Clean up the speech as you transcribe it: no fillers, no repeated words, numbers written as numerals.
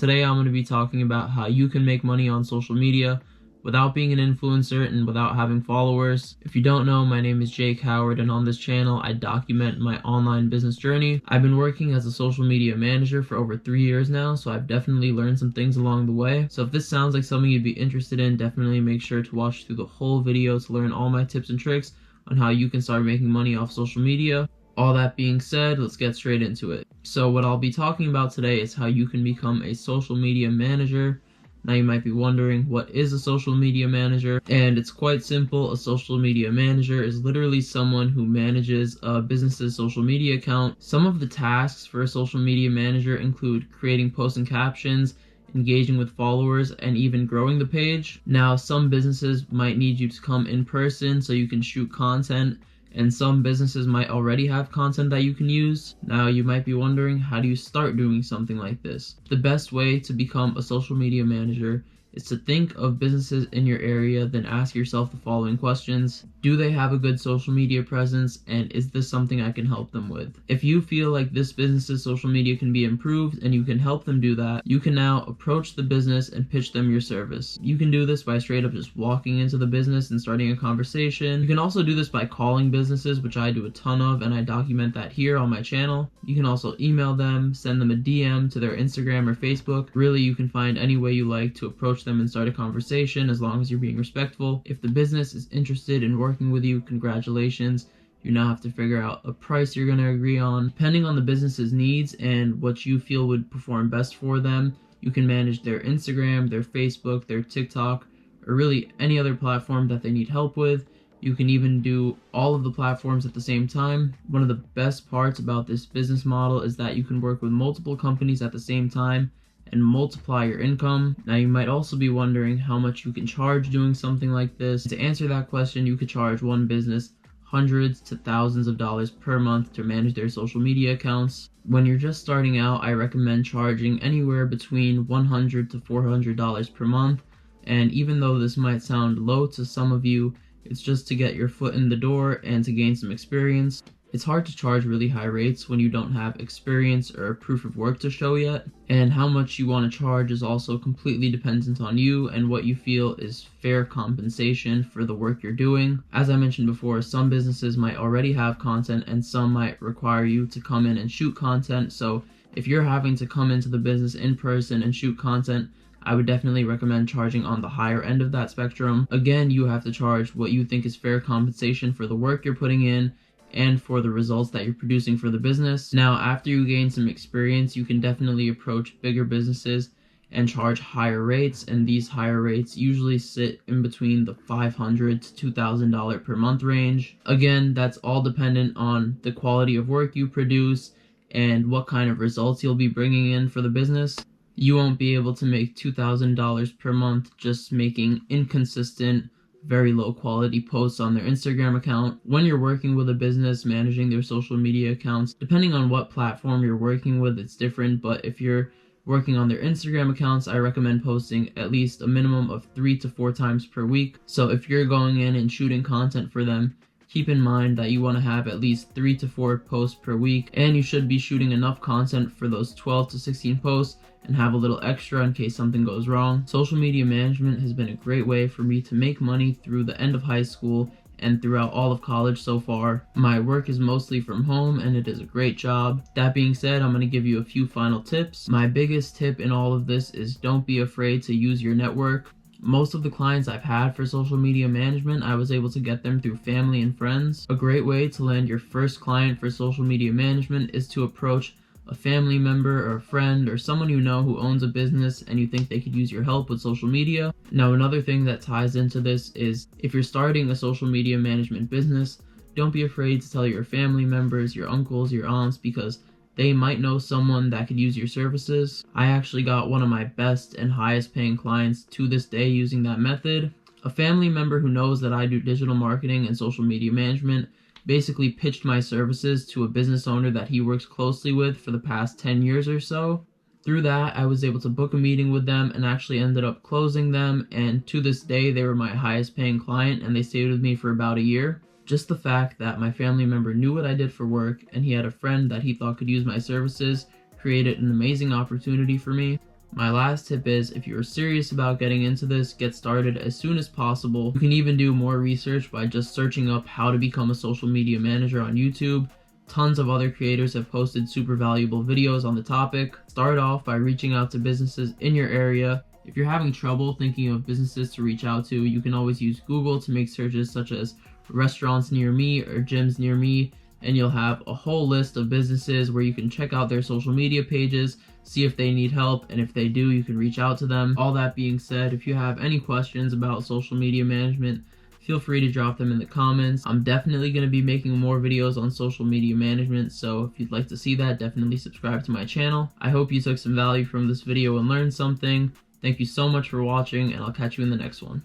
Today I'm going to be talking about how you can make money on social media without being an influencer and without having followers. If you don't know, my name is Jake Howard, and on this channel I document my online business journey. I've been working as a social media manager for over 3 years now, so I've definitely learned some things along the way. So if this sounds like something you'd be interested in, definitely make sure to watch through the whole video to learn all my tips and tricks on how you can start making money off social media. All that being said, let's get straight into it. So what I'll be talking about today is how you can become a social media manager. Now you might be wondering, what is a social media manager? And it's quite simple. A social media manager is literally someone who manages a business's social media account. Some of the tasks for a social media manager include creating posts and captions, engaging with followers, and even growing the page. Now, some businesses might need you to come in person so you can shoot content, and some businesses might already have content that you can use. Now, you might be wondering, how do you start doing something like this? The best way to become a social media manager is to think of businesses in your area, then ask yourself the following questions. Do they have a good social media presence, and is this something I can help them with? If you feel like this business's social media can be improved and you can help them do that, you can now approach the business and pitch them your service. You can do this by straight up just walking into the business and starting a conversation. You can also do this by calling businesses, which I do a ton of, and I document that here on my channel. You can also email them, send them a DM to their Instagram or Facebook. Really, you can find any way you like to approach them and start a conversation, as long as you're being respectful. If the business is interested in working with you, congratulations. You now have to figure out a price you're going to agree on. Depending on the business's needs and what you feel would perform best for them, you can manage their Instagram, their Facebook, their TikTok, or really any other platform that they need help with. You can even do all of the platforms at the same time. One of the best parts about this business model is that you can work with multiple companies at the same time and multiply your income. Now, you might also be wondering how much you can charge doing something like this. To answer that question, you could charge one business hundreds to thousands of dollars per month to manage their social media accounts. When you're just starting out, I recommend charging anywhere between $100 to $400 per month. And even though this might sound low to some of you, it's just to get your foot in the door and to gain some experience. It's hard to charge really high rates when you don't have experience or proof of work to show yet, and how much you want to charge is also completely dependent on you and what you feel is fair compensation for the work you're doing. As I mentioned before, some businesses might already have content and some might require you to come in and shoot content. So if you're having to come into the business in person and shoot content, I would definitely recommend charging on the higher end of that spectrum. Again, you have to charge what you think is fair compensation for the work you're putting in and for the results that you're producing for the business. Now, after you gain some experience, you can definitely approach bigger businesses and charge higher rates, and these higher rates usually sit in between the $500 to $2,000 per month range. Again, that's all dependent on the quality of work you produce and what kind of results you'll be bringing in for the business. You won't be able to make $2,000 per month just making inconsistent, very low quality posts on their Instagram account. When you're working with a business managing their social media accounts, depending on what platform you're working with, it's different, but if you're working on their Instagram accounts, I recommend posting at least a minimum of 3 to 4 times per week. So if you're going in and shooting content for them, keep in mind that you want to have at least 3 to 4 posts per week, and you should be shooting enough content for those 12 to 16 posts and have a little extra in case something goes wrong. Social media management has been a great way for me to make money through the end of high school and throughout all of college so far. My work is mostly from home and it is a great job. That being said, I'm going to give you a few final tips. My biggest tip in all of this is don't be afraid to use your network. Most of the clients I've had for social media management, I was able to get them through family and friends. A great way to land your first client for social media management is to approach a family member or a friend or someone you know who owns a business and you think they could use your help with social media. Now, another thing that ties into this is if you're starting a social media management business, don't be afraid to tell your family members, your uncles, your aunts, because they might know someone that could use your services. I actually got one of my best and highest paying clients to this day using that method. A family member who knows that I do digital marketing and social media management basically pitched my services to a business owner that he works closely with for the past 10 years or so. Through that, I was able to book a meeting with them and actually ended up closing them, and to this day they were my highest paying client and they stayed with me for about a year. Just the fact that my family member knew what I did for work and he had a friend that he thought could use my services created an amazing opportunity for me. My last tip is, if you're serious about getting into this, get started as soon as possible. You can even do more research by just searching up how to become a social media manager on YouTube. Tons of other creators have posted super valuable videos on the topic. Start off by reaching out to businesses in your area. If you're having trouble thinking of businesses to reach out to, you can always use Google to make searches such as restaurants near me or gyms near me, and you'll have a whole list of businesses where you can check out their social media pages, see if they need help, and if they do, you can reach out to them. All that being said, if you have any questions about social media management, feel free to drop them in the comments. I'm definitely going to be making more videos on social media management, so if you'd like to see that, definitely subscribe to my channel. I hope you took some value from this video and learned something. Thank you so much for watching, and I'll catch you in the next one.